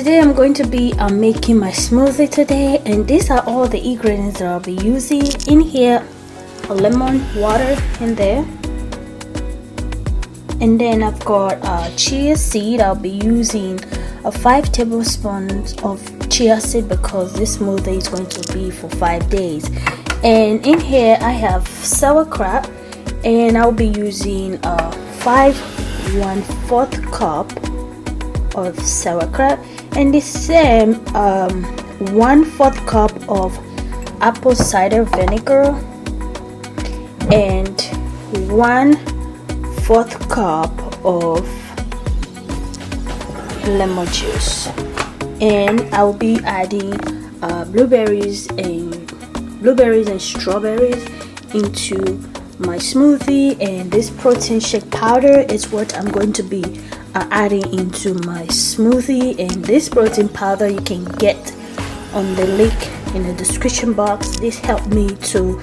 today I'm going to be making my smoothie today, and these are all the ingredients that I'll be using. In here, a lemon water in there, and then I've got chia seed. I'll be using 5 tablespoons of chia seed because this smoothie is going to be for 5 days. And in here I have sauerkraut, and I'll be using 1/4 cup of sauerkraut, and the same 1/4 cup of apple cider vinegar, and 1/4 cup of lemon juice. And I'll be adding blueberries and strawberries into my smoothie, and this protein shake powder is what I'm going to be adding into my smoothie. And this protein powder you can get on the link in the description box. This helped me to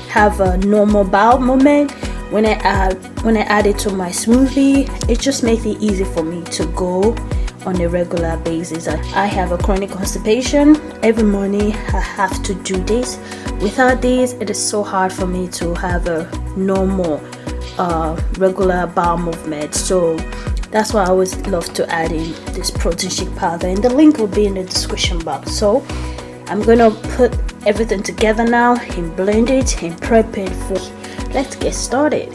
have a normal bowel movement when I add it to my smoothie. It just makes it easy for me to go on a regular basis. I have a chronic constipation. Every morning I have to do this. Without this, it is so hard for me to have a normal regular bowel movement. So that's why I always love to add in this protein shake powder, and the link will be in the description box. So I'm gonna put everything together now and blend it and prep it for. Let's get started.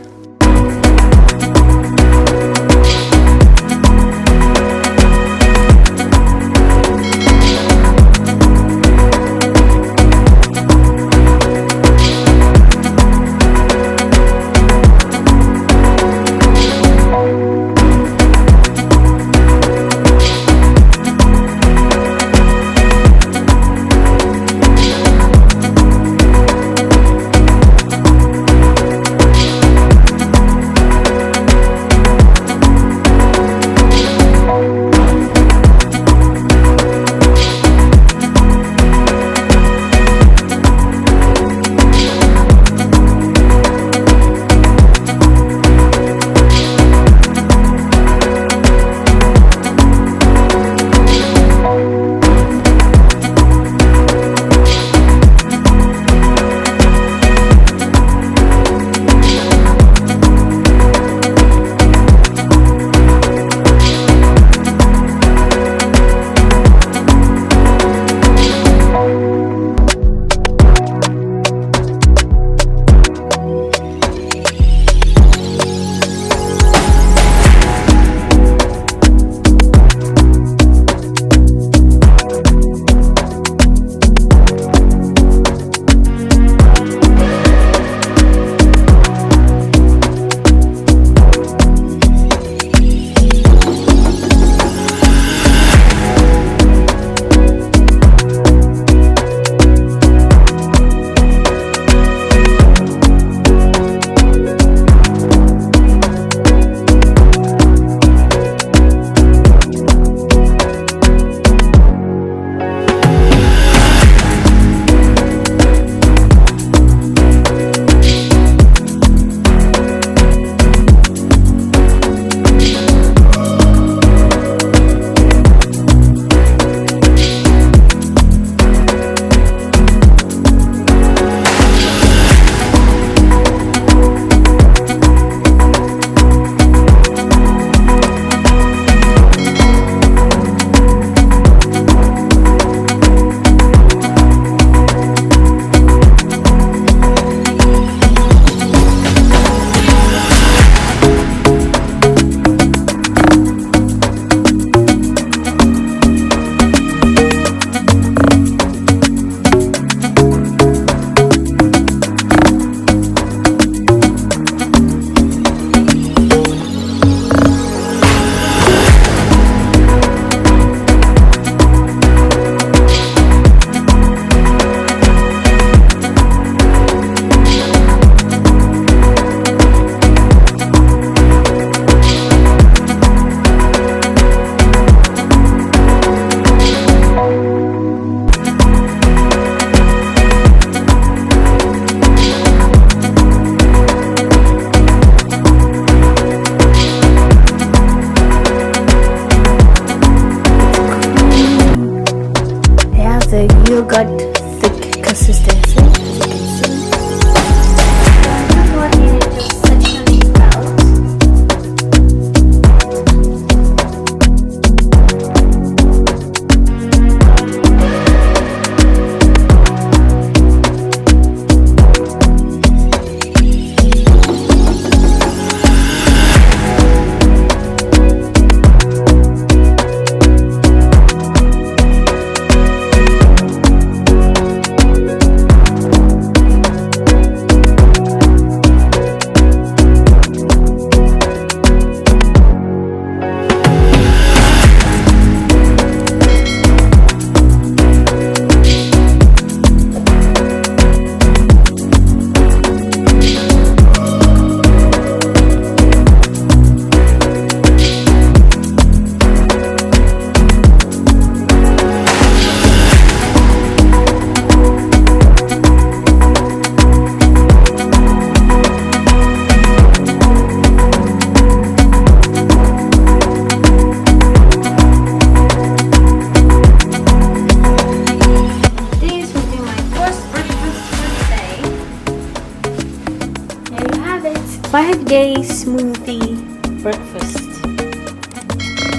5-day smoothie breakfast.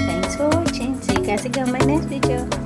Thanks for watching. See you guys again in my next video.